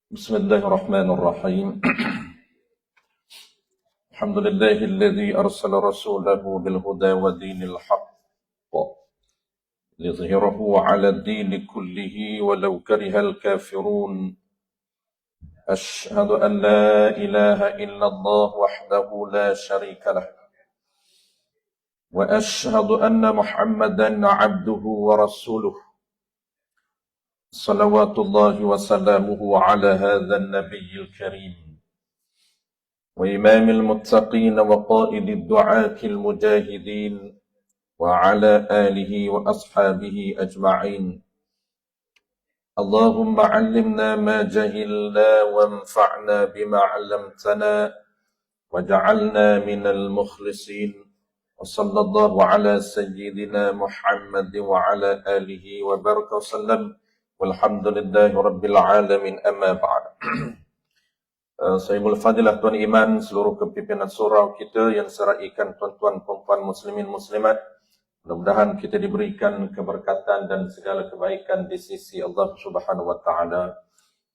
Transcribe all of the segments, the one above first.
بسم الله الرحمن الرحيم الحمد لله الذي أرسل رسوله بالهدى ودين الحق ليظهره على الدين كله ولو كره الكافرون أشهد أن لا إله إلا الله وحده لا شريك له وأشهد أن محمدا عبده ورسوله صلوات الله وسلامه على هذا النبي الكريم وإمام المتقين وقائد الدعاة المجاهدين وعلى آله وأصحابه أجمعين اللهم علمنا ما جهلنا وانفعنا بما علمتنا وجعلنا من المخلصين وصلى الله على سيدنا محمد وعلى آله وبارك وسلم والحمد لله رب العالمين أما بعد. Sahibul Fadilah Tuan Iman, seluruh kepimpinan surau kita yang seraikan tuan-tuan perempuan muslimin muslimat, mudah-mudahan kita diberikan keberkatan dan segala kebaikan di sisi Allah Subhanahu wa taala.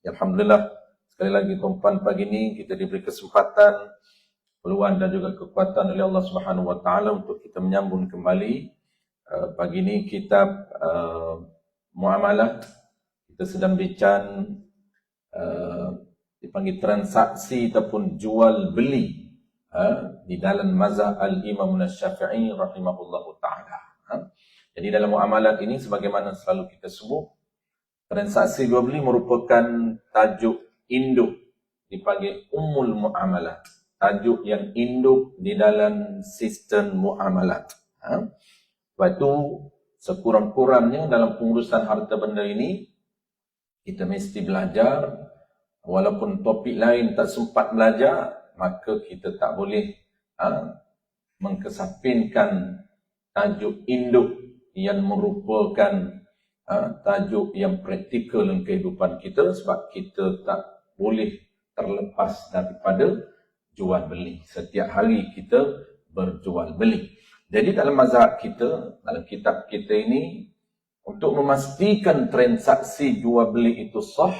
Alhamdulillah, sekali lagi tuan-tuan, pagi ini kita diberi kesempatan, peluang dan juga kekuatan oleh Allah Subhanahu wa taala untuk kita menyambung kembali pagi ini kitab muamalah. Kita sedang bincang dipanggil transaksi ataupun jual beli di dalam mazhab al-Imam Asy-Syafi'i rahimahullahu taala. Jadi dalam muamalat ini sebagaimana selalu kita sebut, transaksi jual beli merupakan tajuk induk, dipanggil ummul muamalat, tajuk yang induk di dalam sistem muamalat. Sebab itu sekurang-kurangnya dalam pengurusan harta benda ini kita mesti belajar. Walaupun topik lain tak sempat belajar, maka kita tak boleh mengkesapinkan tajuk induk yang merupakan tajuk yang praktikal dalam kehidupan kita, sebab kita tak boleh terlepas daripada jual beli. Setiap hari kita berjual beli. Jadi dalam mazhab kita, dalam kitab kita ini, untuk memastikan transaksi jual beli itu sah,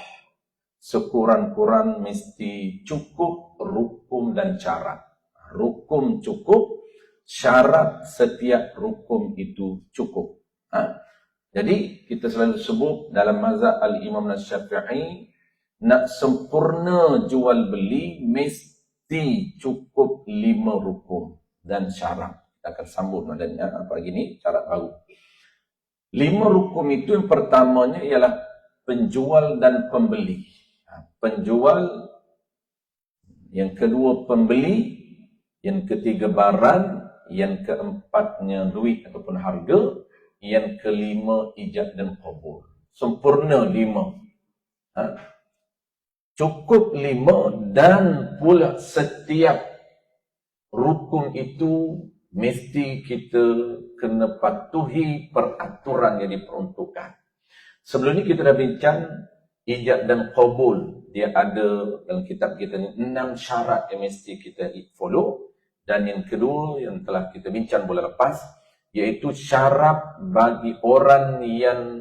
sekurang-kurang mesti cukup rukun dan syarat. Rukun cukup, syarat setiap rukun itu cukup. Jadi kita selalu sebut dalam mazhab al-Imam Asy-Syafi'i, nak sempurna jual beli mesti cukup 5 rukun dan syarat. Kita akan sambung adanya pagi ini syarat baru. 5 rukun itu yang pertamanya ialah penjual dan pembeli. Penjual, yang kedua pembeli, yang ketiga barang, yang keempatnya duit ataupun harga, yang kelima ijab dan qabul. Sempurna 5. Cukup 5 dan pula setiap rukun itu mesti kita kena patuhi peraturan yang diperuntukkan. Sebelum ini kita dah bincang ijab dan qabul. Dia ada dalam kitab kita ni 6 syarat yang mesti kita follow. Dan yang kedua yang telah kita bincang bulan lepas, iaitu syarat bagi orang yang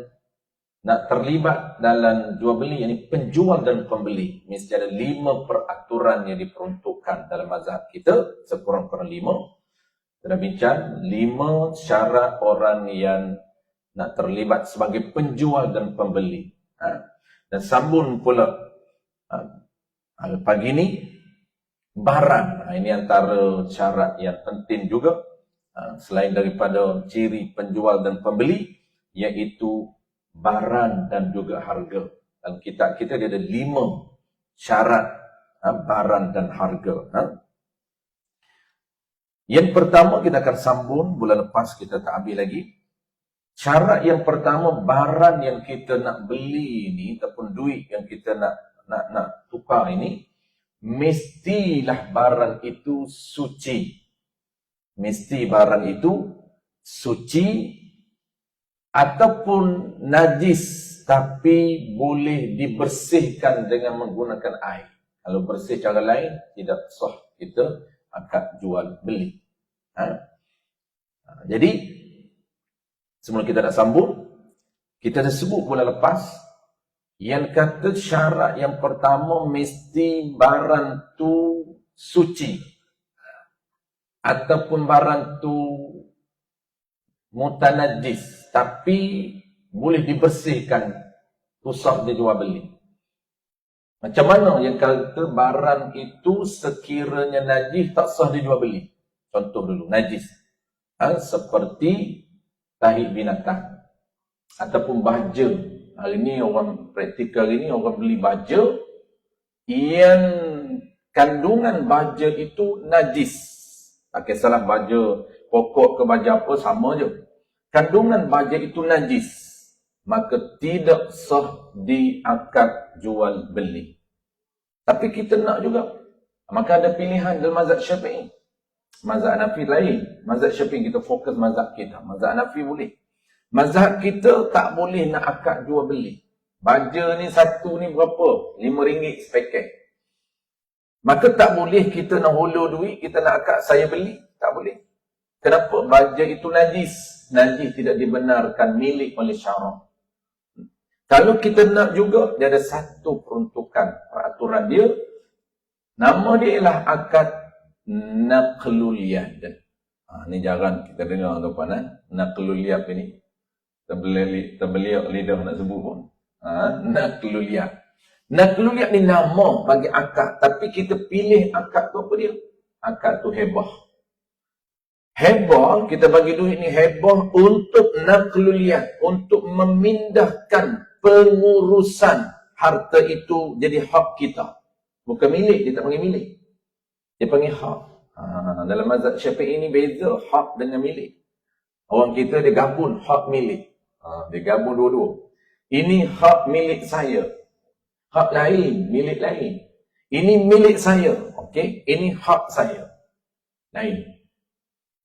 nak terlibat dalam jual beli, yakni penjual dan pembeli. Mesti ada 5 peraturan yang diperuntukkan dalam mazhab kita, sekurang-kurang 5. Kita bincang 5 syarat orang yang nak terlibat sebagai penjual dan pembeli. Dan sambung pula pagi ini barang. Ini antara syarat yang penting juga, selain daripada ciri penjual dan pembeli, iaitu barang dan juga harga. Dalam kitab kita dia ada 5 syarat barang dan harga. Yang pertama kita akan sambung, bulan lepas kita tak ambil lagi. Syarat yang pertama, barang yang kita nak beli ini ataupun duit yang kita nak tukar ini, mestilah barang itu suci. Mesti barang itu suci ataupun najis, tapi boleh dibersihkan dengan menggunakan air. Kalau bersih cara lain, tidak sah kita akad jual beli. Jadi sebelum kita nak sambung, kita dah sebut bulan lepas, Yang kata syarat yang pertama mesti barang tu suci. Ataupun barang tu mutanajis. Tapi boleh dibersihkan. Usah dijual beli. Macam mana yang kata barang itu sekiranya najis tak sah dijual beli? Contoh dulu, najis. Seperti tahi binatang. Ataupun baja. Hari ni orang praktikal ini orang beli baja yang kandungan baja itu najis. Tak kisahlah baja pokok ke baja apa sama je. Kandungan baja itu najis. Maka tidak sah diakad jual beli. Tapi kita nak juga. Maka ada pilihan dalam mazhab Syafi'i. Mazhab Hanafi lain. Mazhab Syafi'i kita fokus mazhab kita. Mazhab Hanafi boleh. Mazhab kita tak boleh nak akad jual beli. Baja ni satu ni berapa? RM5 sepaket. Maka tak boleh kita nak hulur duit, kita nak akad saya beli. Tak boleh. Kenapa? Baja itu najis. Najis tidak dibenarkan milik oleh syarak. Kalau kita nak juga, dia ada satu peruntukan. Peraturan dia, nama dia ialah akad naqlul yad. Ni jarang kita dengar tuan-tuan. Naqlul yad ni. Terbeliak lidah nak sebut pun. Naqlul yad. Naqlul yad ni nama bagi akad. Tapi kita pilih akad tu apa dia? Akad tu hebah. Hebah, kita bagi duit ni hebah untuk naqlul yad. Untuk memindahkan pengurusan harta itu jadi hak kita. Bukan milik, dia tak panggil milik. Dia panggil hak. Dalam mazhab Syafi'i ini beza hak dengan milik. Orang kita dia gabung hak milik. Dia gabung dua-dua. Ini hak milik saya. Hak lain, milik lain. Ini milik saya. Okey, ini hak saya. Lain.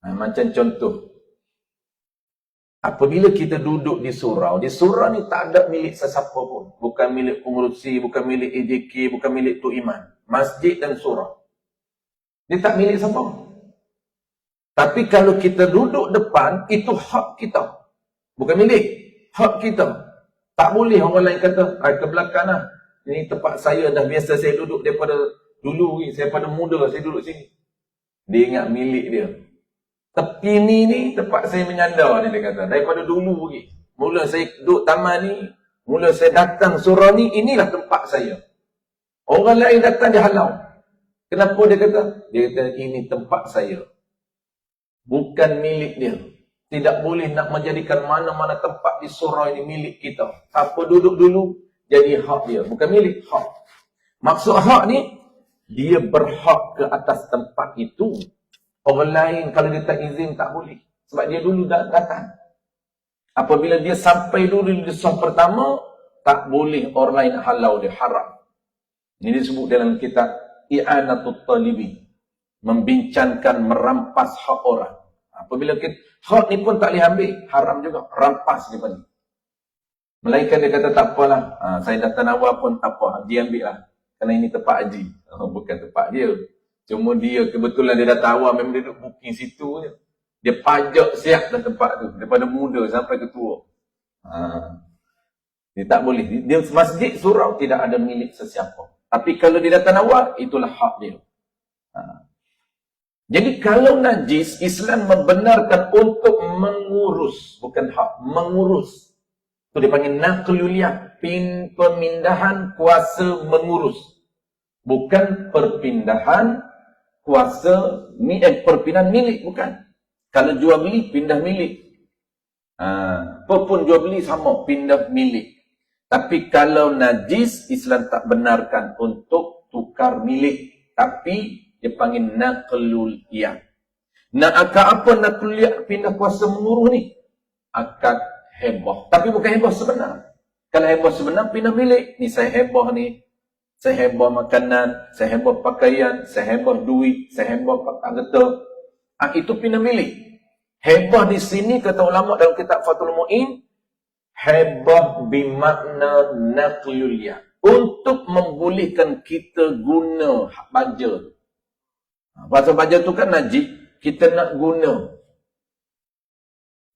Macam contoh. Apabila kita duduk di surau ni tak ada milik sesiapa pun. Bukan milik pengurusi, bukan milik AJK, bukan milik Tok Iman. Masjid dan surau. Dia tak milik siapa. Tapi kalau kita duduk depan, itu hak kita. Bukan milik. Hak kita. Tak boleh orang lain kata, ke belakang lah. Ini tempat saya dah biasa saya duduk daripada dulu. Saya pada muda saya duduk sini. Dia ingat milik dia. Tepi ni tempat saya menyandar ni dia kata. Daripada dulu lagi. Mula saya duduk taman ni. Mula saya datang surau ni. Inilah tempat saya. Orang lain datang dia halau. Kenapa dia kata? Dia kata ini tempat saya. Bukan milik dia. Tidak boleh nak menjadikan mana-mana tempat di surau ini milik kita. Siapa duduk dulu, jadi hak dia. Bukan milik, hak. Maksud hak ni, dia berhak ke atas tempat itu. Orang lain kalau dia tak izin, tak boleh. Sebab dia dulu datang. Apabila dia sampai dulu di sah pertama, tak boleh orang lain halau dia, haram. Ini disebut dalam kitab I'anatul Talibi. Membincangkan, merampas hak orang. Apabila kita, hak ni pun tak boleh ambil, haram juga, rampas dia ni. Melainkan dia kata tak apalah, saya dah tanawar pun tak apa, dia ambil lah. Kerana ini tempat haji. Bukan tempat dia. Cuma dia kebetulan dia dah tawar, memang dia duduk booking situ je. Dia pajak siap dalam tempat tu, daripada muda sampai ke tua. Dia tak boleh. Dia masjid, surau, tidak ada milik sesiapa. Tapi kalau dia dah tanawar, itulah hak dia. Jadi kalau najis, Islam membenarkan untuk mengurus. Bukan hak, mengurus. Itu dia panggil naqlul yad. Pemindahan kuasa mengurus. Bukan perpindahan kuasa, perpindahan milik. Bukan. Kalau jual beli, pindah milik. Apapun jual beli sama, pindah milik. Tapi kalau najis, Islam tak benarkan untuk tukar milik. Tapi dia panggil naqlul yad. Nak akad apa naqlul yad pindah kuasa mengurus ni? Akad hebah. Tapi bukan hebah sebenar. Kalau hebah sebenar pindah milik. Ni saya hebah ni. Saya hebah makanan, saya hebah pakaian, saya hebah duit, saya hebah harta. Itu pindah milik. Hebah di sini kata ulama dalam kitab Fathul Mu'in, hebah bermakna naqlul yad. Untuk membolehkan kita guna baja. Pasal baja tu kan najis, kita nak guna.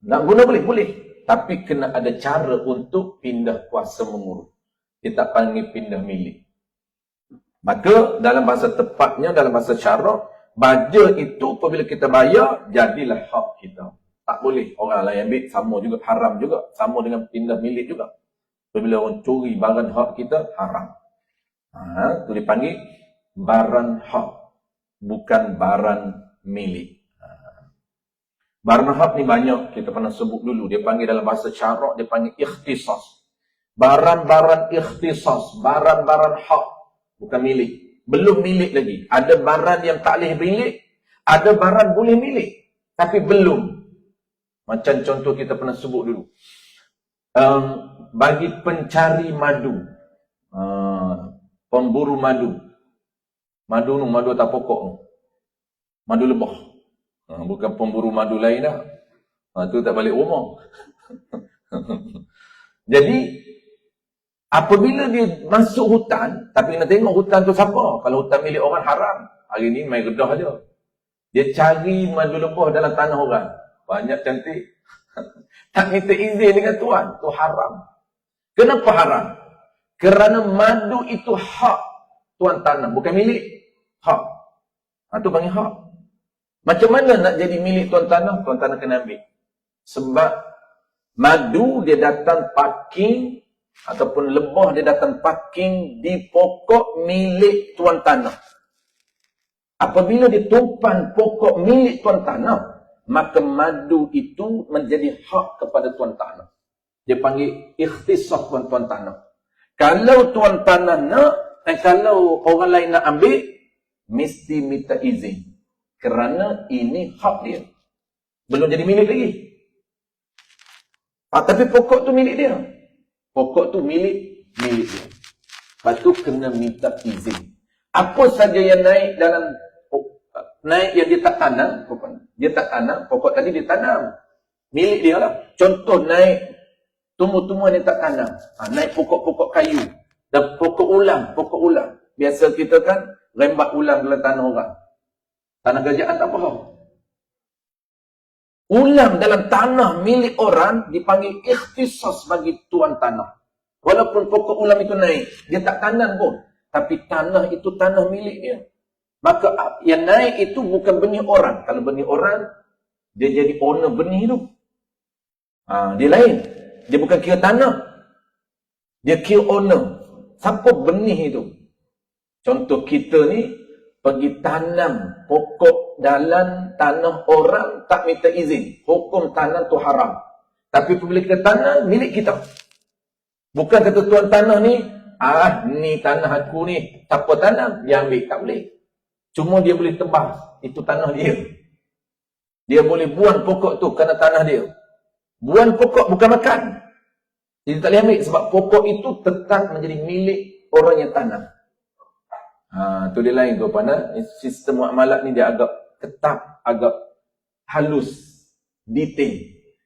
Nak guna boleh? Boleh. Tapi kena ada cara untuk pindah kuasa mengurus. dia tak panggil pindah milik. Maka dalam bahasa tepatnya, dalam bahasa syarak, baja itu apabila kita bayar, jadilah hak kita. Tak boleh orang lain ambil, sama juga, haram juga. Sama dengan pindah milik juga. Apabila orang curi barang hak kita, haram. Itu dipanggil barang hak, bukan barang milik. Barang hak ni banyak, kita pernah sebut dulu. Dia panggil dalam bahasa syarak, dia panggil ikhtisas. Barang-barang ikhtisas, barang-barang hak, bukan milik. Belum milik lagi. Ada barang yang tak boleh milik, ada barang boleh milik, tapi belum. Macam contoh kita pernah sebut dulu. Bagi pencari madu, pemburu madu. Madu atas pokok. Madu lebah. Bukan pemburu madu lain dah. Tu tak balik rumah. Jadi, apabila dia masuk hutan, tapi nak tengok hutan tu siapa. Kalau hutan milik orang haram, hari ni main gedah je. Dia cari madu lebah dalam tanah orang. Banyak cantik. Tak minta izin dengan tuan. Tu haram. Kenapa haram? Kerana madu itu hak tuan tanah. Bukan milik. Hak. Itu panggil hak. Macam mana nak jadi milik tuan tanah? Tuan tanah kena ambil. Sebab madu dia datang parking, ataupun lebah dia datang parking di pokok milik tuan tanah. Apabila ditumpan pokok milik tuan tanah, maka madu itu menjadi hak kepada tuan tanah. Dia panggil ikhtisas tuan tanah. Kalau tuan tanah nak, kalau orang lain nak ambil, mesti minta izin. Kerana ini hak dia. Belum jadi milik lagi. Tapi pokok tu milik dia. Pokok tu milik dia. Lepas tu kena minta izin. Apa saja yang naik dalam yang dia tak tanam, dia tak tanam, pokok tadi dia tanam. Milik dia lah. Contoh naik tumbuh-tumbuhan yang tak tanam. Naik pokok-pokok kayu. Dan pokok ulang. Biasa kita kan rembat ulang dalam tanah orang. Tanah kerajaan tak faham. Ulang dalam tanah milik orang dipanggil ikhtisas bagi tuan tanah. Walaupun pokok ulang itu naik, dia tak tanam pun. Tapi tanah itu tanah milik dia. Maka yang naik itu bukan benih orang. Kalau benih orang, dia jadi owner benih itu. Dia lain. Dia bukan kira tanah. Dia kira owner. Siapa benih itu? Contoh kita ni, pergi tanam pokok dalam tanah orang tak minta izin. Hukum tanam tu haram. Tapi apabila kita tanam, milik kita. Bukan kata tuan tanah ni, ni tanah aku ni, siapa tanam, dia ambil. Tak boleh. Cuma dia boleh tebas. Itu tanah dia. Dia boleh buang pokok tu kerana tanah dia. Buang pokok bukan makan. Jadi tak boleh ambil sebab pokok itu tetap menjadi milik orang yang tanam. Tu dia lain tu pandang. Sistem muamalat ni dia agak ketat, agak halus, detail.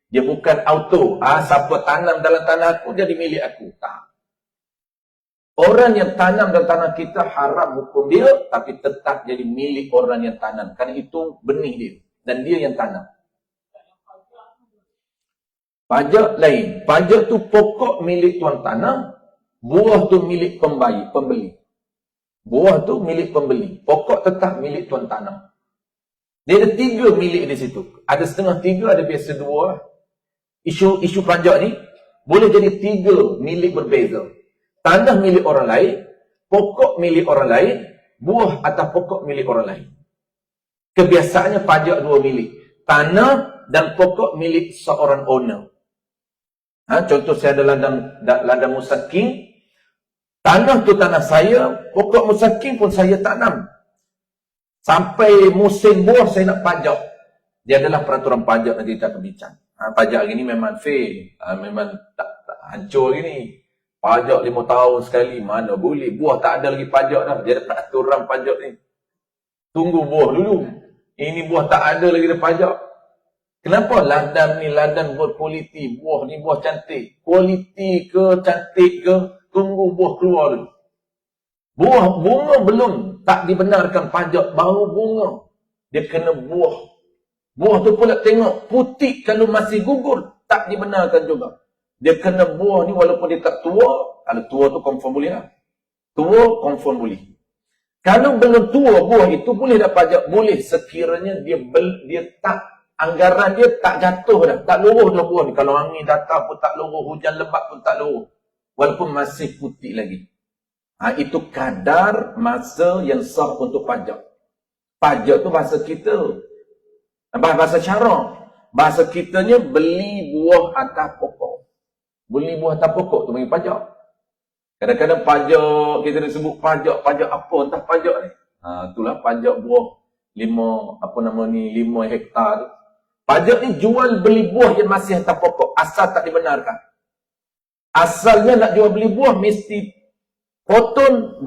Dia bukan auto. Siapa tanam dalam tanah aku, dia milik aku. Tak. Orang yang tanam dalam tanah kita haram hukum dia, tapi tetap jadi milik orang yang tanam. Kerana itu benih dia. Dan dia yang tanam. Pajak lain. Pajak tu pokok milik tuan tanah, buah tu milik pembeli. Buah tu milik pembeli. Pokok tetap milik tuan tanah. Dia ada 3 milik di situ. Ada setengah 3, ada biasa 2. Isu pajak ni boleh jadi 3 milik berbeza. Tanah milik orang lain, pokok milik orang lain, buah atau pokok milik orang lain. Kebiasaannya pajak 2 milik. Tanah dan pokok milik seorang owner. Contoh saya ada ladang musakin. Tanah tu tanah saya, pokok musakin pun saya tanam. Sampai musim buah saya nak pajak. Dia adalah peraturan pajak nanti kita akan bincang. Pajak hari ni memang fail. Memang tak hancur hari ni. Pajak 5 tahun sekali, mana boleh. Buah tak ada lagi pajak dah. Dia ada peraturan pajak ni. Tunggu buah dulu. Ini buah tak ada lagi dah pajak. Kenapa ladang ni ladang berkualiti, buah ni buah cantik. Kualiti ke, cantik ke, tunggu buah keluar dulu. Buah bunga belum, tak dibenarkan pajak, baru bunga. Dia kena buah. Buah tu pula tengok, putih kalau masih gugur, tak dibenarkan juga. Dia kena buah ni walaupun dia tak tua, Kalau tua tu confirm boleh lah. Tua confirm boleh. Kalau belum tua buah itu boleh dah pajak? Boleh, sekiranya dia tak, anggaran dia tak jatuh dah, tak luruh dah buah ni. Kalau angin datang pun tak luruh, hujan lebat pun tak luruh. Walaupun masih putih lagi. Itu kadar masa yang sah untuk pajak. Pajak tu bahasa kita. Bahasa syarak. Bahasa kitanya beli buah atas pokok. Beli buah atas pokok tu bagi pajak. Kadang-kadang pajak, kita disebut pajak apa, entah pajak ni. Itulah pajak buah 5 hektar tu. Pajak ni jual beli buah yang masih atas pokok, asal tak dibenarkan. Asalnya nak jual beli buah mesti potong,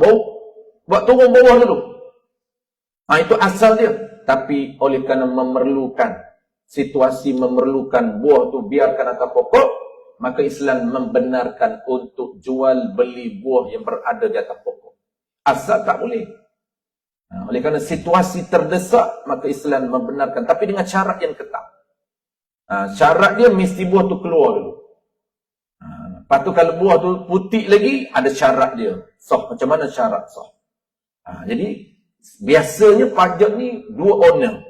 buat turun bawah dulu. Itu asal dia. Tapi oleh kerana memerlukan, situasi memerlukan buah tu biarkan atas pokok, maka Islam membenarkan untuk jual beli buah yang berada di atas pokok. Asal tak boleh. Oleh kerana situasi terdesak, maka Islam membenarkan. Tapi dengan syarat yang ketat. Syarat dia mesti buah tu keluar dulu. Lepas tu kalau buah tu putih lagi, ada syarat dia. Sah. Macam mana syarat sah? Jadi, biasanya pajak ni dua owner.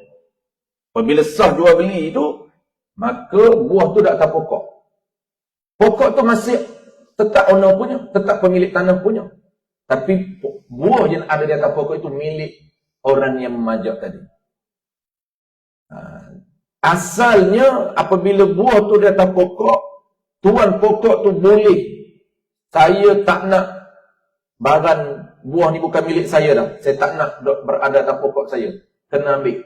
Apabila sah jual beli itu, maka buah tu dah atas pokok. Pokok tu masih tetap owner punya, tetap pemilik tanah punya. Tapi buah yang ada di atas pokok itu milik orang yang memajak tadi. Asalnya apabila buah tu di atas pokok, tuan pokok tu boleh, saya tak nak barang buah ni bukan milik saya dah. Saya tak nak berada atas pokok saya. Kena ambil.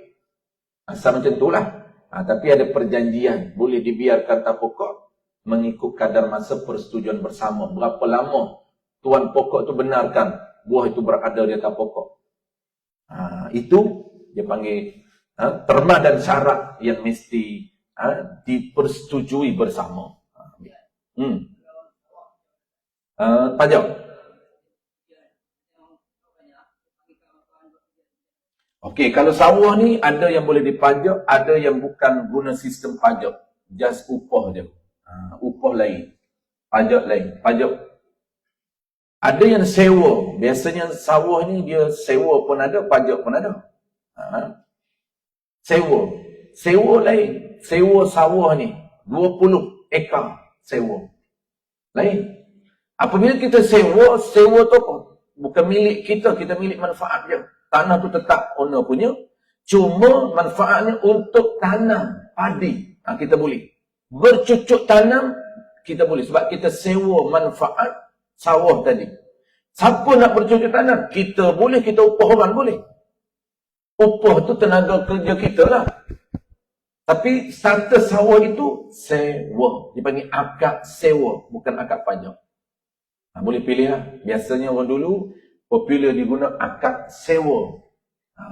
Asal macam itulah. Tapi ada perjanjian. Boleh dibiarkan atas pokok mengikut kadar masa persetujuan bersama. Berapa lama tuan pokok tu benarkan buah itu berada di atas pokok. Itu dia panggil terma dan syarat yang mesti dipersetujui bersama. Pajak. Okey, kalau sawah ni ada yang boleh dipajak, ada yang bukan guna sistem pajak. Just upah dia. Upah lain. Pajak lain. Pajak. Ada yang sewa. Biasanya sawah ni dia sewa pun ada, pajak pun ada. Sewa. Sewa lain. Sewa sawah ni 20 ekar sewa. Lain. Apabila kita sewa tu apa? Bukan milik kita, kita milik manfaat je. Tanah tu tetap owner punya. Cuma manfaatnya untuk tanam padi. Kita boleh. Bercucuk tanam, kita boleh. Sebab kita sewa manfaat sawah tadi. Siapa nak bercucuk tanam? Kita boleh, kita upah orang boleh. Upah tu tenaga kerja kita lah. Tapi status sawah itu sewa. Dipanggil akad sewa, bukan akad pajak. Boleh pilih lah. Biasanya orang dulu popular diguna akad sewa.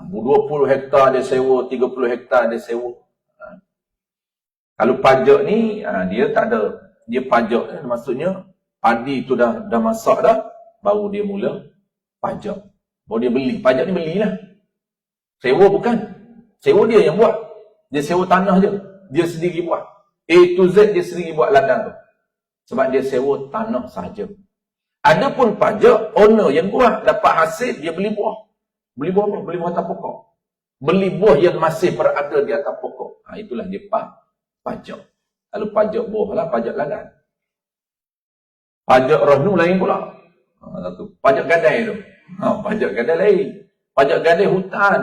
20 hektar dia sewa, 30 hektar dia sewa. Kalau pajak ni, dia tak ada. Dia pajak, maksudnya padi tu dah masak dah, baru dia mula pajak. Baru dia beli. Pajak ni belilah. Sewa bukan. Sewa dia yang buat. Dia sewa tanah je. Dia sendiri buat. A to Z dia sendiri buat ladang tu. Sebab dia sewa tanah sahaja. Adapun pajak, owner yang buat, dapat hasil, dia beli buah. Beli buah apa? Beli buah atas pokok. Beli buah yang masih berada di atas pokok. Itulah dia pajak. Kalau pajak buah lah, pajak ladang. Pajak rahnu lain pula. Pajak gadai tu. Pajak gadai lain. Pajak gadai hutan.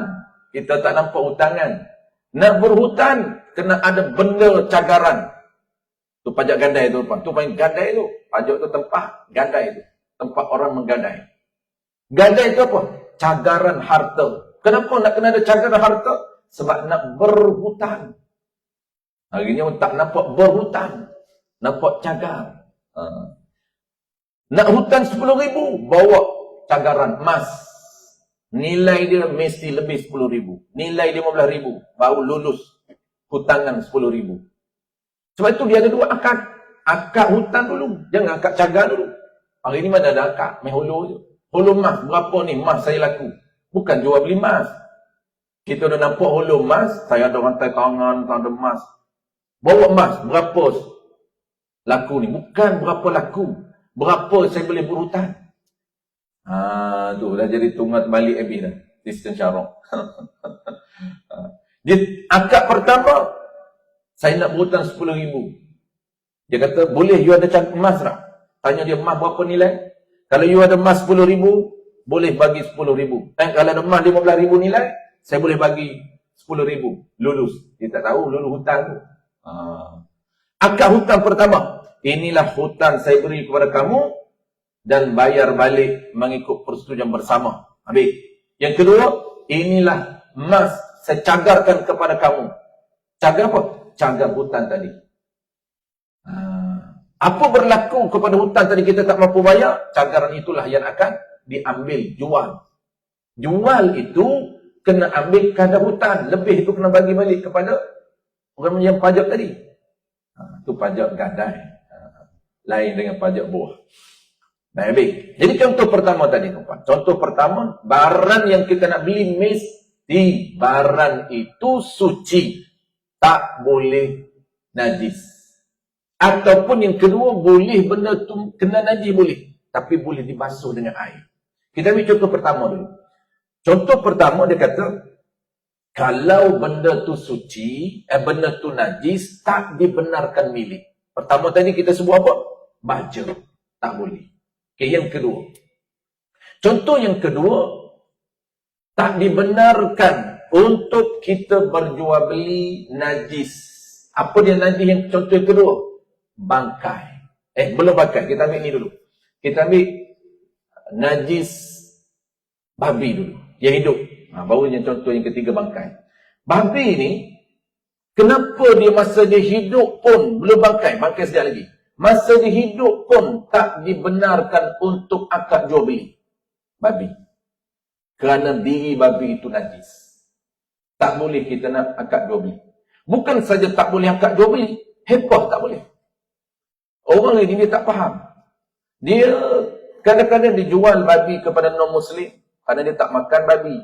Kita tak nampak hutangan. Nak berhutan, kena ada benda cagaran. Tu pajak gadai tu. Tu paling gadai tu. Pajak tu tempat gadai tu. Tempat orang menggadai. Gadai tu apa? Cagaran harta. Kenapa nak kena ada cagaran harta? Sebab nak berhutan. Hari ni tak nampak berhutan. Nampak cagar. Nak hutan 10,000, bawa cagaran emas. Nilai dia mesti lebih 10,000. Nilai 15,000. Baru lulus hutangan 10,000. Sebab itu dia ada dua akad. Akad hutan dulu. Jangan akad cagar dulu. Hari ni mana ada akad? Main hulu je. Hulu emas. Berapa ni emas saya laku? Bukan jual beli emas. Kita dah nampak hulu emas. Saya ada rantai tangan, tak ada emas. Bawa emas. Berapa laku ni? Bukan berapa laku. Berapa saya boleh berhutang? Tu dah jadi tungat balik habis dah. Sistem syarak. Dia akad pertama, saya nak berhutang 10,000. Dia kata, boleh you ada emas tak? Tanya dia, emas berapa nilai? Kalau you ada emas 10,000, boleh bagi 10,000. Kalau ada emas 15,000 nilai, saya boleh bagi 10,000. Lulus. Dia tak tahu lulus hutang tu. Akad hutang pertama. Inilah hutang saya beri kepada kamu dan bayar balik mengikut persetujuan bersama. Habis. Yang kedua, inilah emas saya cagarkan kepada kamu. Cagar apa? Cagar hutang tadi. Apa berlaku kepada hutang tadi kita tak mampu bayar? Cagaran itulah yang akan diambil, jual. Jual itu kena ambil kadar hutang. Lebih itu kena bagi balik kepada orang yang pajak tadi. Itu pajak gadai. Lain dengan pajak buah. Baik. Jadi contoh pertama tadi, tuan. Contoh pertama, barang yang kita nak beli mesti barang itu suci. Tak boleh najis. Ataupun yang kedua, boleh benda tu kena najis boleh. Tapi boleh dibasuh dengan air. Kita ambil contoh pertama dulu. Contoh pertama dia kata, kalau benda tu suci, benda tu najis, tak dibenarkan milik. Pertama tadi kita sebut apa? Baja. Tak boleh. Okay, yang kedua. Contoh yang kedua, tak dibenarkan untuk kita berjual beli najis. Apa dia najis yang contoh yang kedua? Bangkai. Belum bangkai. Kita ambil ni dulu. Kita ambil najis babi dulu. Yang hidup. Baru yang contoh yang ketiga bangkai. Babi ni, kenapa dia masa dia hidup pun belum bangkai? Bangkai sekejap lagi. Masa dia hidup pun tak dibenarkan untuk akad jual beli. Babi. Kerana diri babi itu najis. Tak boleh kita nak akad jual beli. Bukan saja tak boleh akad jual beli, hibah tak boleh. Orang lain dia tak faham. Dia kadang-kadang dijual babi kepada non-Muslim kerana dia tak makan babi.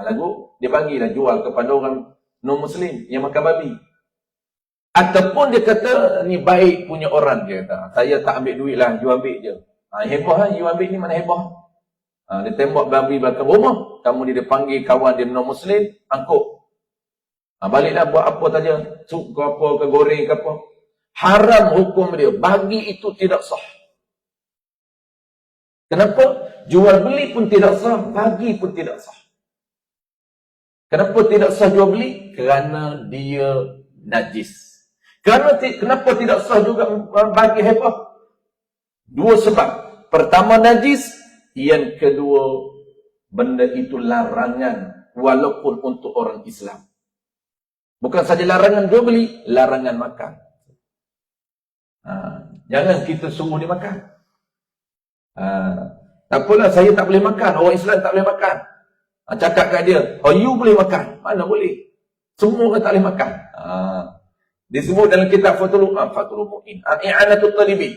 Lalu dia bagilah jual kepada orang non-Muslim yang makan babi. Ataupun dia kata, ni baik punya orang, dia kata. Saya tak ambil duit lah, you ambil je. Hebah lah, you ambil ni mana hebah. Dia tembak babi belakang rumah. Kamu dia panggil kawan dia non-Muslim, angkut. Baliklah buat apa saja. Sup ke apa, ke goreng ke apa. Haram hukum dia. Bagi itu tidak sah. Kenapa? Jual beli pun tidak sah, bagi pun tidak sah. Kenapa tidak sah jual beli? Kerana dia najis. Kenapa tidak sah juga bagi hebah? Dua sebab. Pertama najis, yang kedua benda itu larangan walaupun untuk orang Islam. Bukan saja larangan jual beli, larangan makan. Jangan kita suruh dia makan. Tak apalah, saya tak boleh makan, orang Islam tak boleh makan. Cakap kat dia, oh you boleh makan. Mana boleh? Semua orang tak boleh makan. Disebut dalam kitab Fathul Mu'in, I'anatul Talibin.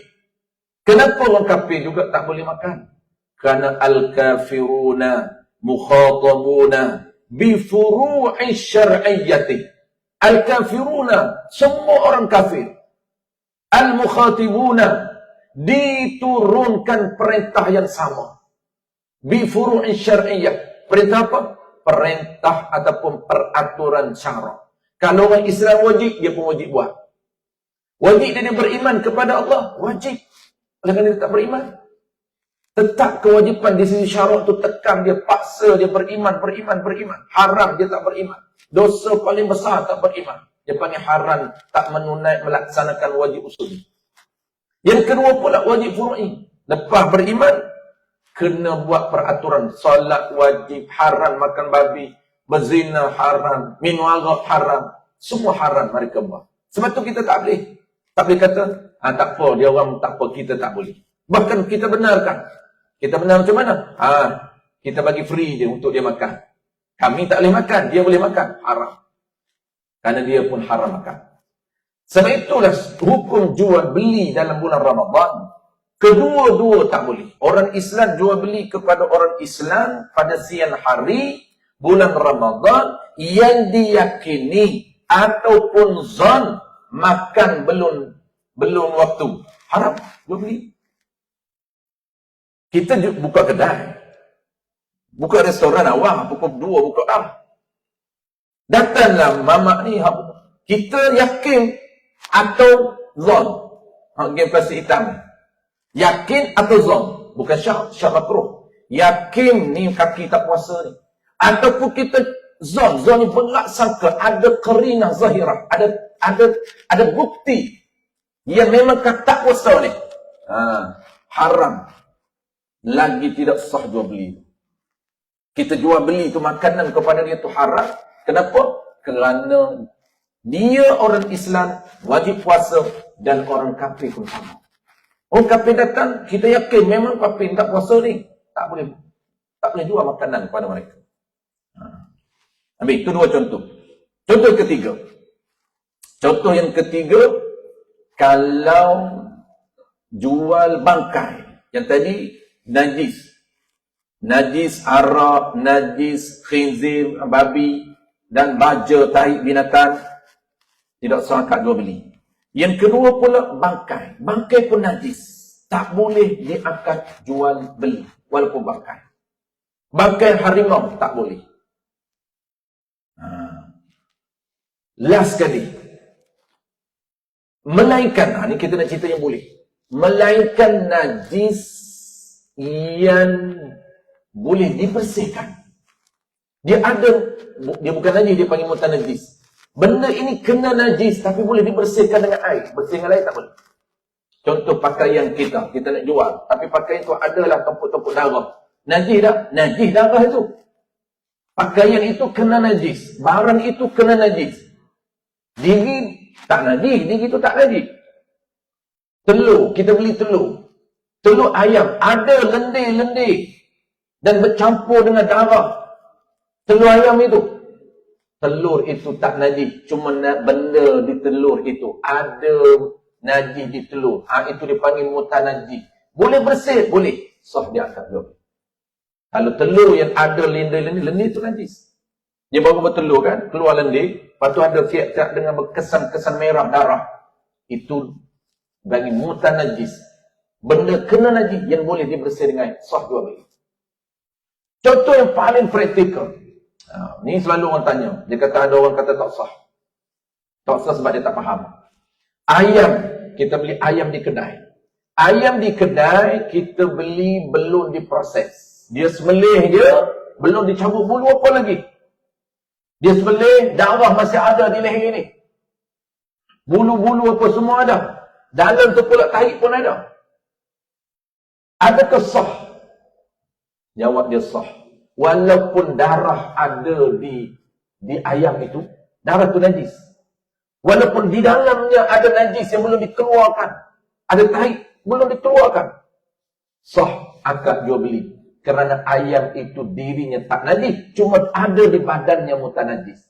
Kenapa orang kafir juga tak boleh makan? Kerana al-kafiruna mukhatabuna bi furu'i syar'iyyati. Al-kafiruna, semua orang kafir. Al-mukhatibuna, diturunkan perintah yang sama. Bi furu'i syar'iyyah. Perintah apa? Perintah ataupun peraturan syarak. Kalau orang Islam wajib, dia pun wajib buat. Wajib dia beriman kepada Allah, wajib. Kalau dia tak beriman, tetap kewajipan di sisi syarak tu tekan dia, paksa dia beriman. Haram dia tak beriman. Dosa paling besar tak beriman. Dia panggil haram, tak melaksanakan wajib usul. Yang kedua pula wajib furu'i. Lepas beriman, kena buat peraturan. Solat wajib, haram makan babi, berzina haram, minum arak haram. Semua haram mereka buat. Sebab tu kita tak boleh. Tak boleh kata, tak apa, dia orang tak apa, kita tak boleh. Bahkan kita benarkan. Kita benar macam mana? Kita bagi free je untuk dia makan. Kami tak boleh makan, dia boleh makan. Haram. Kerana dia pun haram makan. Sebab itulah hukum jual beli dalam bulan Ramadan. Kedua-dua tak boleh. Orang Islam jual beli kepada orang Islam pada siang hari bulan Ramadan yang diyakini ataupun zon makan belum waktu. Haram jual beli. Kita buka kedai, buka restoran awal, pukul 2 buka datanglah mamak ni, kita yakin atau zon, game plastik hitam, yakin atau zon, bukan syak makruh, yakin ni kaki tak puasa ni, ataupun kita zon ni berat sangka, ada qerinah zahirah, ada bukti yang memang tak puasa ni, haram, lagi tidak sah jual beli. Kita jual beli tu makanan kepada dia tu haram. Kenapa? Kerana dia orang Islam wajib puasa dan orang kafir pun sama. Orang kafir datang, kita yakin memang kafir tak puasa ni, tak boleh jual makanan kepada mereka. Habis, itu 2 contoh. Contoh ketiga. Contoh yang ketiga, kalau jual bangkai, yang tadi najis arak, najis khinzir, babi dan baja, tahi binatang, tidak sah akad jual beli. Yang kedua pula bangkai pun najis, tak boleh diakad jual beli walaupun bangkai harimau tak boleh. Last sekali, melainkan, ni kita nak cerita yang boleh, melainkan najis yang boleh dibersihkan. Dia bukan najis, dia panggil mutanajis. Benda ini kena najis tapi boleh dibersihkan dengan air. Bersih dengan air tak boleh. Contoh pakaian kita nak jual, tapi pakaian itu adalah tumpuk-tumpuk darah. Najis tak? Najis darah itu. Pakaian itu kena najis, barang itu kena najis. Diri tak najis, diri itu tak najis. Telur, kita beli telur ayam, ada lendir-lendir dan bercampur dengan darah. Telur ayam itu, telur itu tak najis, cuma benda di telur itu ada najis di telur. Itu dipanggil mutanajis. Boleh bersih? Boleh. Sah dia akad jual. Kalau telur yang ada lendir itu najis. Dia baru bertelur kan, keluar lendir, lepas tu ada siap-siap dengan berkesan-kesan merah darah. Itu bagi mutanajis. Benda kena najis yang boleh dibersih dengan sah jual beli. Contoh yang paling praktikal. Ni selalu orang tanya. Dia kata ada orang kata tak sah. Tak sah sebab dia tak faham. Ayam, kita beli ayam di kedai. Ayam di kedai kita beli belum diproses. Dia sembelih dia, belum dicabut bulu apa lagi. Dia sembelih, darah masih ada di leher ni. Bulu-bulu apa semua ada. Dalam tu pula tahi pun ada. Adakah sah? Jawab dia sah. Walaupun darah ada di ayam itu, darah itu najis. Walaupun di dalamnya ada najis yang belum dikeluarkan, ada tahi belum dikeluarkan, sah akad jual beli. Kerana ayam itu dirinya tak najis, cuma ada di badannya mutanajis.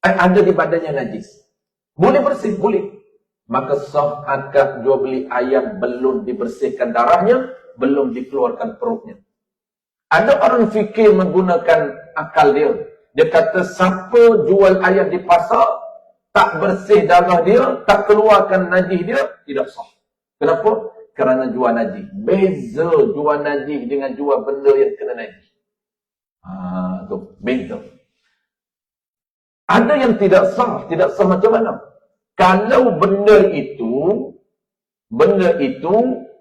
Ada di badannya najis. Boleh bersih? Boleh. Maka sah akad jual beli ayam belum dibersihkan darahnya, belum dikeluarkan perutnya. Ada orang fikir menggunakan akal dia. Dia kata siapa jual ayam di pasar, tak bersih darah dia, tak keluarkan najis dia, tidak sah. Kenapa? Kerana jual najis. Beza jual najis dengan jual benda yang kena najis. Tu beza. Ada yang tidak sah. Tidak sah macam mana? Kalau benda itu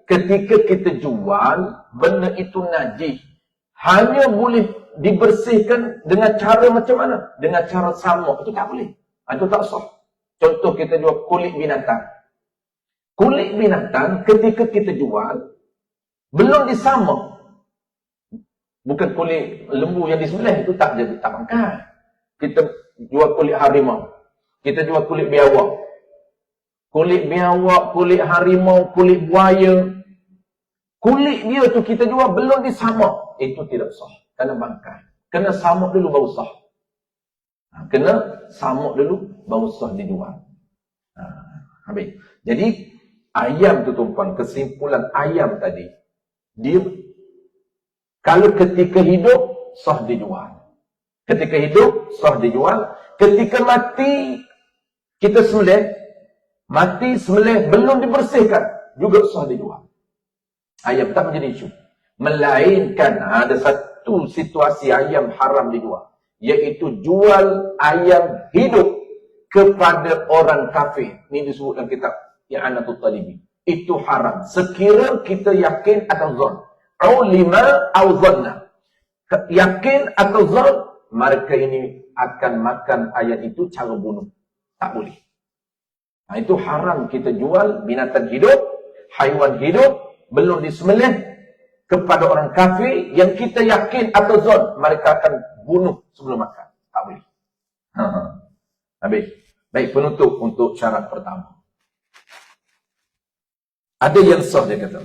ketika kita jual, benda itu najis, hanya boleh dibersihkan dengan cara macam mana? Dengan cara sama. Itu tak boleh. Itu tak sah. Contoh kita jual kulit binatang. Kulit binatang ketika kita jual, belum disamak. Bukan kulit lembu yang disembelih, itu tak jadi tak makan. Kita jual kulit harimau. Kita jual kulit biawak. Kulit biawak, kulit harimau, kulit buaya. Kulit dia tu kita jual belum disamak. Itu tidak sah. Kena bangkai. Kena samak dulu baru sah. Kena samak dulu baru sah dijual. Habis. Jadi, ayam tu tuan-tuan, kesimpulan ayam tadi, dia kalau ketika hidup, sah dijual. Ketika hidup, sah dijual. Ketika mati, kita sembelih, mati sembelih belum dibersihkan, juga sah dijual. Ayam tak menjadi isu. Melainkan ada satu situasi ayam haram dijual, iaitu jual ayam hidup kepada orang kafir. Ini disebut dalam kitab I'anatul Talibin. Itu haram. Sekira kita yakin atau zon. Ulima au zonna. Yakin atau zon, mereka ini akan makan ayam itu cara bunuh. Tak boleh. Nah, itu haram kita jual binatang hidup, haiwan hidup, belum disembelih, kepada orang kafir yang kita yakin atau zon mereka akan bunuh sebelum makan. Tak boleh. Habis. Baik, penutup untuk syarat pertama. Ada yang sah, dia kata.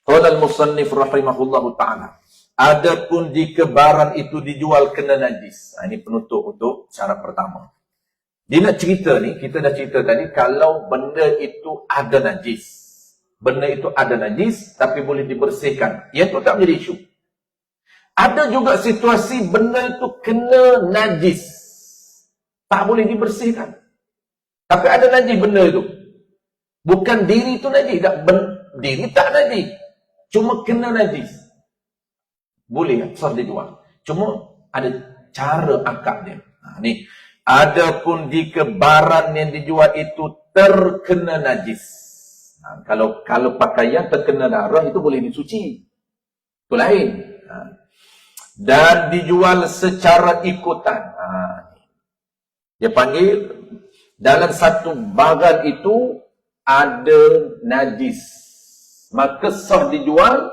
Qala al-musannif rahimahullahu ta'ala. Adapun jika barang itu dijual kena najis. Ini penutup untuk syarat pertama. Dia nak cerita ni, kita dah cerita tadi, kalau benda itu ada najis. Benda itu ada najis, tapi boleh dibersihkan. Yang tu tak menjadi isu. Ada juga situasi benda itu kena najis. Tak boleh dibersihkan. Tapi ada najis benda itu. Bukan diri itu najis. Diri tak najis. Cuma kena najis. Boleh, sah dijual. Cuma ada cara akad dia. Ni. Adapun jika barang yang dijual itu terkena najis. Kalau pakaian terkena darah itu boleh disuci. Itu lain. Dan dijual secara ikutan. Dia panggil dalam satu barang itu ada najis. Maka sah dijual.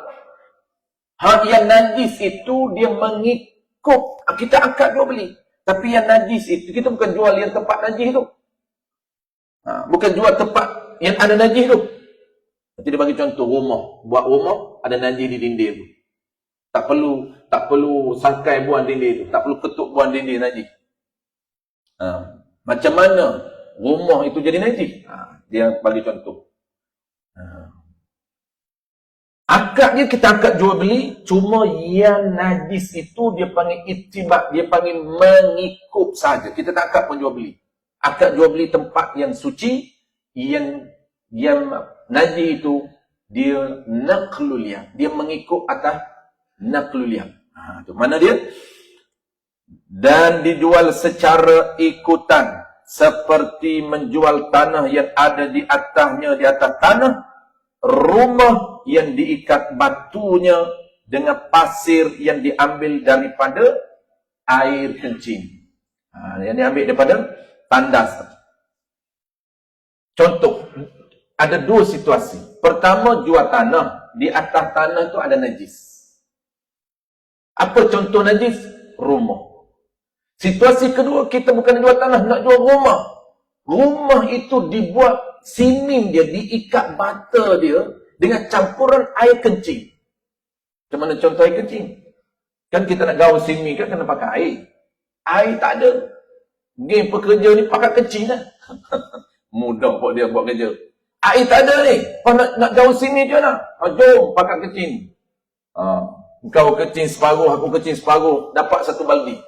Hak yang najis itu dia mengikut. Kita akad jual beli. Tapi yang najis itu, kita bukan jual yang tempat najis tu. Bukan jual tempat yang ada najis tu. Nanti dia bagi contoh rumah. Buat rumah, ada najis di dinding tu. Tak perlu sangkai buang dinding tu. Tak perlu ketuk buang dinding najis. Macam mana rumah itu jadi najis? Dia bagi contoh. Akadnya kita akad jual beli, cuma yang najis itu dia panggil ittiba, dia panggil mengikut saja. Kita tak akad pun jual beli. Akad jual beli tempat yang suci, yang najis itu dia naqluliyah. Dia mengikut atas naqluliyah. Itu mana dia? Dan dijual secara ikutan, seperti menjual tanah yang ada di atasnya, di atas tanah, rumah yang diikat batunya dengan pasir yang diambil daripada air kencing. Yang diambil daripada tandas. Contoh, ada dua situasi. Pertama, jual tanah. Di atas tanah itu ada najis. Apa contoh najis? Rumah. Situasi kedua, kita bukan jual tanah, nak jual rumah. Rumah itu dibuat simen dia, diikat bata dia dengan campuran air kencing. Macam mana contoh air kencing? Kan kita nak gaul simen kan kena pakai air. Air tak ada. Geng pekerja ni pakai kencing lah. Mudah buat dia buat kerja. Air tak ada ni. Kau nak gaul simen je lah. Jom pakai kencing. Kau kencing separuh, aku kencing separuh. Dapat satu baldi.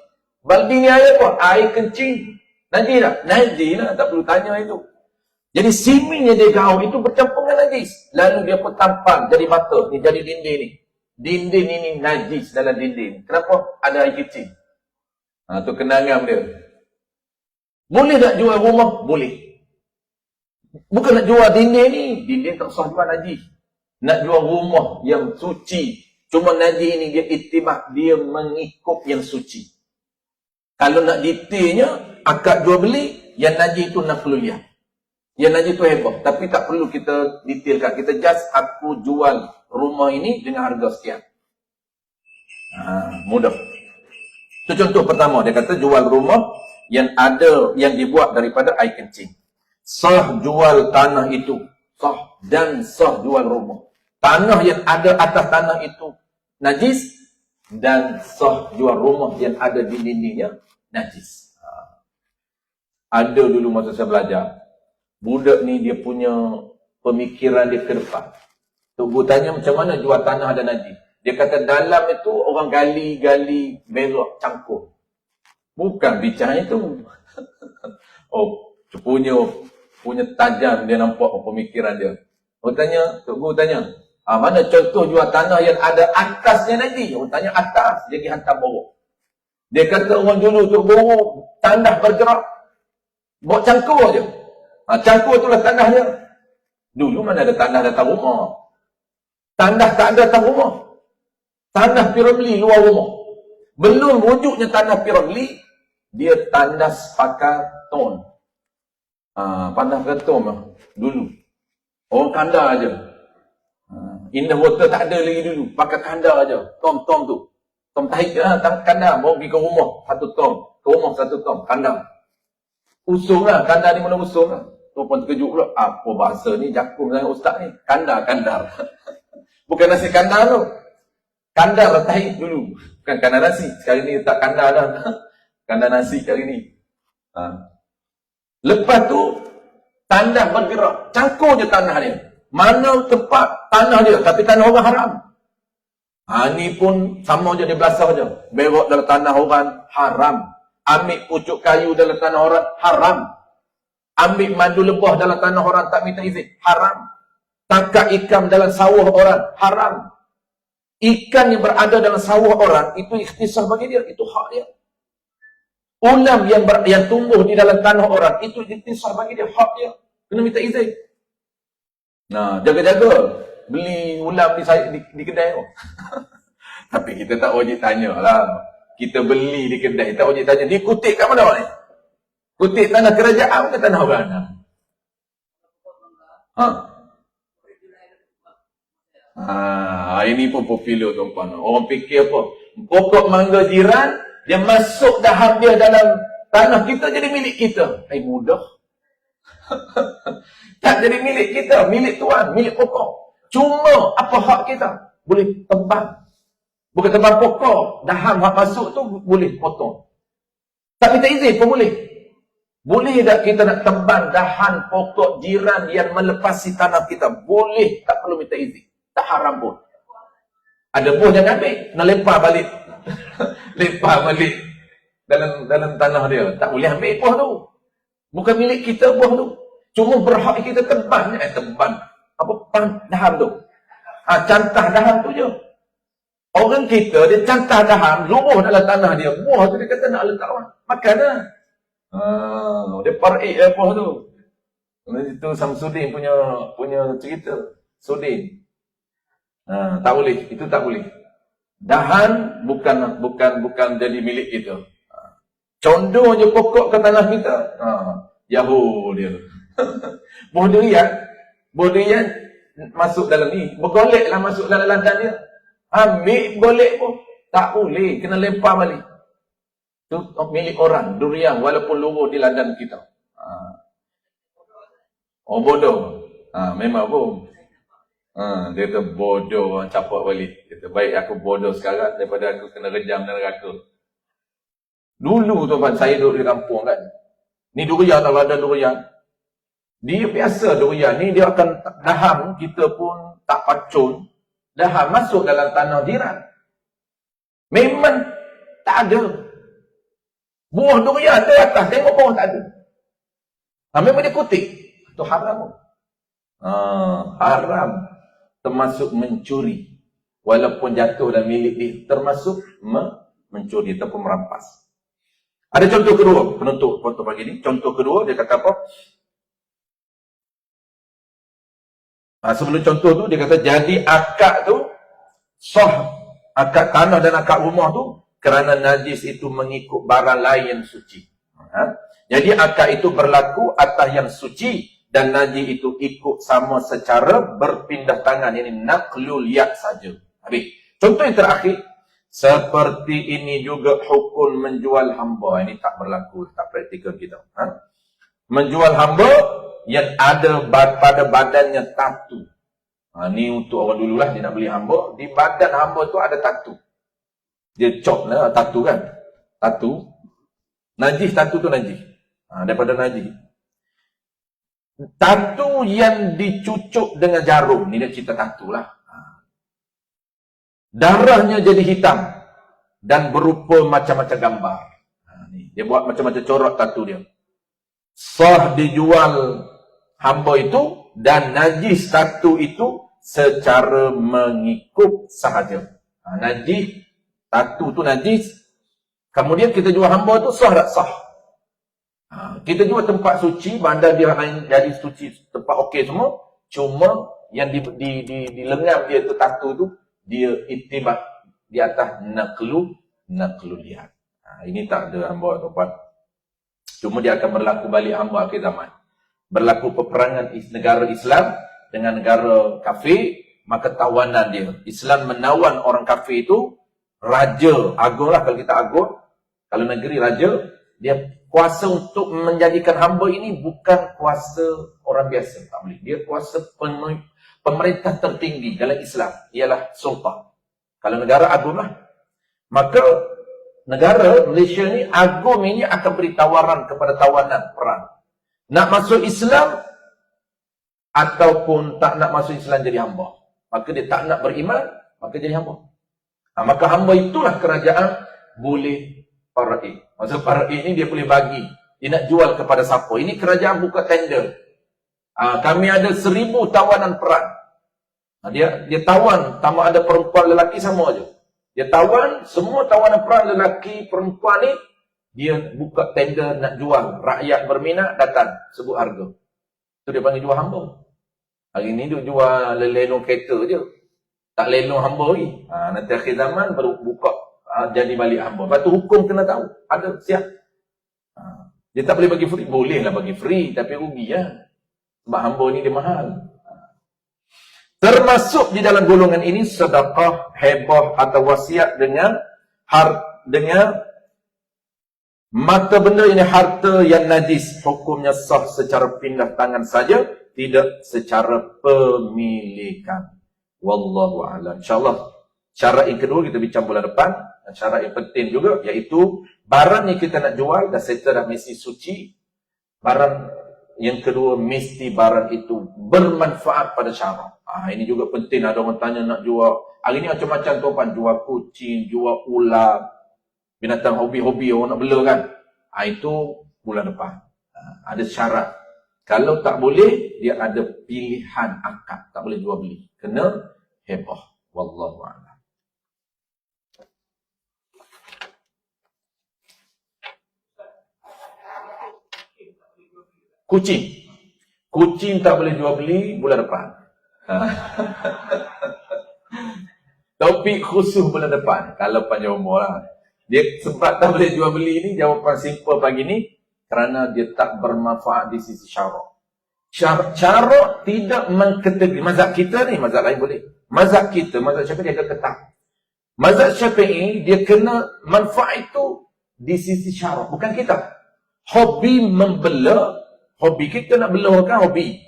Baldi ni air apa? Air kencing. Najis tak? Najis lah. Tak perlu tanya itu. Jadi simen yang dia gaul itu bercampur dengan najis. Lalu dia pun tampal jadi bata. Ni jadi dinding ni. Dinding ini najis dalam dinding. Kenapa? Ada air kencing. Tu kenangan dia. Boleh tak jual rumah? Boleh. Bukan nak jual dinding ni. Dinding tak usah jual najis. Nak jual rumah yang suci. Cuma najis ni dia itibak. Dia mengikut yang suci. Kalau nak detailnya, akad jual beli, yang najis itu naqluliyah. Yang najis itu hebat. Tapi tak perlu kita detailkan. Kita just aku jual rumah ini dengan harga sekian. Mudah. Itu contoh pertama. Dia kata jual rumah yang ada, yang dibuat daripada air kencing. Sah jual tanah itu. Sah. Dan sah jual rumah. Tanah yang ada atas tanah itu najis. Dan sah jual rumah yang ada di dindingnya najis. Ada dulu masa saya belajar. Budak ni dia punya pemikiran dia ke depan. Tok Guru tanya macam mana jual tanah ada najis. Dia kata dalam itu orang gali-gali belok cangkul. Bukan bicara itu. Punya punya tajam, dia nampak pemikiran dia. Orang tanya, Tok Guru tanya, mana contoh jual tanah yang ada atasnya nanti? Orang tanya atas, dia pergi hantar bawah. Dia kata orang dulu, Tok Guru, tanah bergerak. Bawa cangkul je. Cangkul itulah tanahnya. Dulu mana ada tanah datang rumah. Tanah tak ada datang rumah. Tanah Piramli luar rumah. Belum wujudnya tanah Piramli, dia tandas pakai ton. Tandas pakai ton dulu. Orang kandar aja. Indah water tak ada lagi dulu. Pakai kandar aja. Tom tu. Tom tahik kandar. Bawa pergi ke rumah. Satu tom. Ke rumah satu tom. Kandar. Usung lah. Kandar ni mana usung lah. Tu pun terkejut pula. Apa bahasa ni? Jakung dengan ustaz ni. Kandar. Bukan nasi kandar tu. Kandar lah tahik dulu. Bukan kandar nasi. Sekarang ni tak kandar dah. Kandar nasi kali ni. Lepas tu, tanah bergerak. Cangkul je tanah dia. Mana tempat tanah dia. Tapi tanah orang haram. Ni pun sama je dia belasah je. Berok dalam tanah orang haram. Ambil pucuk kayu dalam tanah orang haram. Ambil madu lebah dalam tanah orang tak minta izin. Haram. Tangkap ikan dalam sawah orang haram. Ikan yang berada dalam sawah orang itu ikhtisar bagi dia. Itu hak dia. Ulam yang tumbuh di dalam tanah orang itu ikhtisar bagi dia. Hak dia. Kena minta izin. Jaga-jaga. Beli ulam di kedai. Tapi kita tak wajib tanya lah. Kita beli di kedai. Tak wajib tanya. Dia kutip kat mana ni? Kutip tanah kerajaan ke tanah orang? Ini pun popular tuan-tuan. Orang fikir apa? Pokok mangga jiran, dia masuk dah dia dalam tanah kita jadi milik kita. Mudah. Tak jadi milik kita, milik tuan, milik pokok. Cuma apa hak kita? Boleh tebang. Bukan tebang pokok. Dahan hak masuk tu boleh potong. Tak minta izin pun boleh. Boleh tak kita nak tebang dahan pokok jiran yang melepasi tanah kita? Boleh, tak perlu minta izin. Tak haram pun. Ada buah jangan ambil, nak lempar balik. Lempar balik dalam tanah dia. Tak boleh ambil buah tu. Bukan milik kita buah tu. Cuma berhak kita tebang. Tebang. Apa? Dahan tu. Cantah dahan tu je. Orang kita, dia cantah dahan, luruh dalam tanah dia. Buah tu dia kata nak letak orang. Makan lah. Dia par'ik lah buah tu. Itu Samsudin punya cerita. Sudin. Tak boleh, itu tak boleh. Dahan bukan jadi milik kita. Condong je pokok ke tanah kita. Yahoo dia. Buah durian masuk dalam ni. Bergoleklah masuk dalam ladang dia. Ambil golek pun tak boleh, kena lempar balik. Itu milik orang, durian walaupun luruh di ladang kita. Bodoh. Memang pun. Dia kata bodoh, capak balik. Dia kata baik aku bodoh sekarang daripada aku kena rejam dalam neraka. Dulu tuan-tuan saya duduk di kampung kan. Ni durian, kalau ada durian. Dia biasa durian ni dia akan daham, kita pun tak pacun. Daham masuk dalam tanah jiran. Memang tak ada. Buah durian di atas, tengok bawah tak ada. Memang dia kutip. Itu haram. Haram. Termasuk mencuri. Walaupun jatuh dan milik dia. Termasuk mencuri ataupun merampas. Ada contoh kedua. Penutup foto pagi ni. Contoh kedua dia kata apa? Sebelum contoh tu dia kata jadi akad tu sah. Akad tanah dan akad rumah tu kerana najis itu mengikut barang lain yang suci. Jadi akad itu berlaku atas yang suci dan najis itu ikut sama secara berpindah tangan. Ini naqlul yad saja. Habis. Contoh yang terakhir, seperti ini juga hukum menjual hamba. Ini tak berlaku, tak praktikal kita. Menjual hamba yang ada pada badannya tatu. Ni untuk orang dululah dia nak beli hamba. Di badan hamba tu ada tatu. Dia cop lah tatu kan. Tatu. Najis, tatu tu najis. Daripada najis. Tatu yang dicucuk dengan jarum. Ni dia cerita tatu lah. Darahnya jadi hitam. Dan berupa macam-macam gambar. Dia buat macam-macam corak tatu dia. Sah dijual hamba itu dan najis tatu itu secara mengikut sahaja. Najis, tatu tu najis. Kemudian kita jual hamba tu sah tak sah? Kita jual tempat suci, bandar dia jadi suci, tempat okey semua. Cuma yang di lengan dia tu tatu tu, dia itibat di atas naklu lihat. Ini tak ada hamba tuan. Cuma dia akan berlaku balik hamba akhir zaman. Berlaku peperangan negara Islam dengan negara kafir, maka tawanan dia. Islam menawan orang kafir itu, raja, agung lah kalau kita agung. Kalau negeri raja, dia kuasa untuk menjadikan hamba ini bukan kuasa orang biasa. Tak boleh. Dia kuasa pemerintah tertinggi dalam Islam. Ialah sultan. Kalau negara agung lah. Maka negara Malaysia ni, agung ini akan beri tawaran kepada tawanan perang. Nak masuk Islam ataupun tak nak masuk Islam jadi hamba. Maka dia tak nak beriman, maka jadi hamba. Maka hamba itulah kerajaan boleh para'i. Maksud para'i ni dia boleh bagi. Dia nak jual kepada siapa. Ini kerajaan buka tender. Kami ada 1000 tawanan perang. Dia tawan, sama ada perempuan lelaki sama aja. Dia tawan, semua tawanan perang lelaki perempuan ni, dia buka tender nak jual. Rakyat berminat, datang, sebut harga. Itu dia panggil jual hamba. Hari ni dia jual lelong kereta je. Tak lelong hamba lagi. Nanti akhir zaman baru buka jadi balik hamba. Lepas tu hukum kena tahu. Ada siap. Dia tak boleh bagi free. Boleh lah bagi free, tapi rugi ya. Sebab hamba ni dia mahal. Termasuk di dalam golongan ini sedekah, hebah atau wasiat dengan mata benda ini harta yang najis. Hukumnya sah secara pindah tangan saja, tidak secara pemilikan. Wallahu a'lam. InsyaAllah syarat yang kedua kita bincang bulan depan. Dan syarat yang penting juga, iaitu barang yang kita nak jual dah settle dah mesti suci. Barang yang kedua, mesti barang itu bermanfaat pada syarak. Ini juga penting. Ada orang tanya nak jual. Hari ni macam-macam tuan, jual kucing, jual ular, binatang hobi-hobi orang nak bela kan. Itu bulan depan. Ada syarat. Kalau tak boleh, dia ada pilihan akad. Tak boleh jual beli. Kena hebah. Wallahu a'lam. Kucing. Kucing tak boleh jual beli bulan depan. Topik khusus bulan depan. Kalau panjang umur lah. Dia sebab tak boleh jual beli ni, jawapan simple pagi ni, kerana dia tak bermanfaat di sisi syarak. Syarak tidak mengkategori. Mazhab kita ni, mazhab lain boleh. Mazhab kita, mazhab Syafi'i dia ketat. Mazhab Syafi'i dia kena manfaat itu di sisi syarak. Bukan kita. Hobi membela. Hobi kita nak bela kan hobi.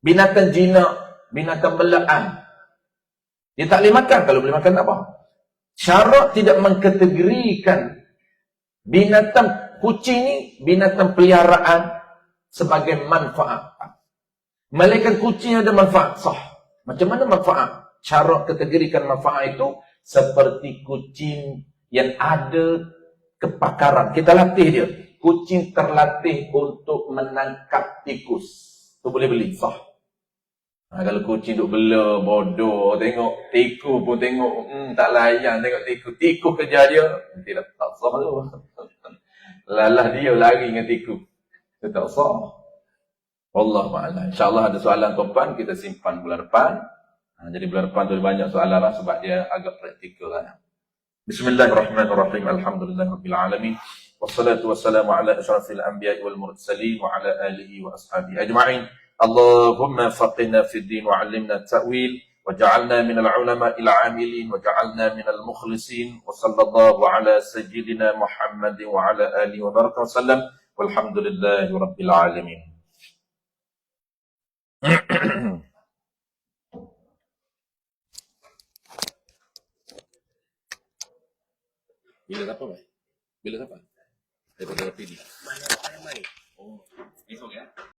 Binatang jinak, binatang belaan. Dia tak boleh makan. Kalau boleh makan tak apa. Syarak tidak mengkategorikan binatang kucing ni binatang peliharaan sebagai manfaat. Melainkan kucing ada manfaat sah. Macam mana manfaat? Syarak kategorikan manfaat itu seperti kucing yang ada kepakaran. Kita latih dia. Kucing terlatih untuk menangkap tikus. Tu boleh beli, sah. Kalau kucing duk bela, bodoh, tengok tikus pun tengok, tak layan tengok tikus. Tikus kerja dia, tidak tak sah tu. Lalah dia lari dengan tikus. Itu tak sah. Wallahu'alam. InsyaAllah ada soalan tuan, kita simpan bulan depan. Jadi bulan depan tu banyak soalan lah sebab dia agak praktikal lah. Bismillahirrahmanirrahim. Alhamdulillahirrahmanirrahim. Wassalatu wassalamu ala ashrafil anbiya'i wal mursalin wa ala alihi wa ashabihi ajma'in. Allahumma faqihna fid din wa 'allimna at-ta'wil waj'alna minal 'ulama'il 'amilin waj'alna minal mukhlisin wa sallallahu ala sayyidina Muhammadin wa ala alihi wa baraka wa sallam walhamdulillahi rabbil alamin. Bila siapa, Pak? Bila siapa? Daripada pilih. Mana mai? Oh, esok ya.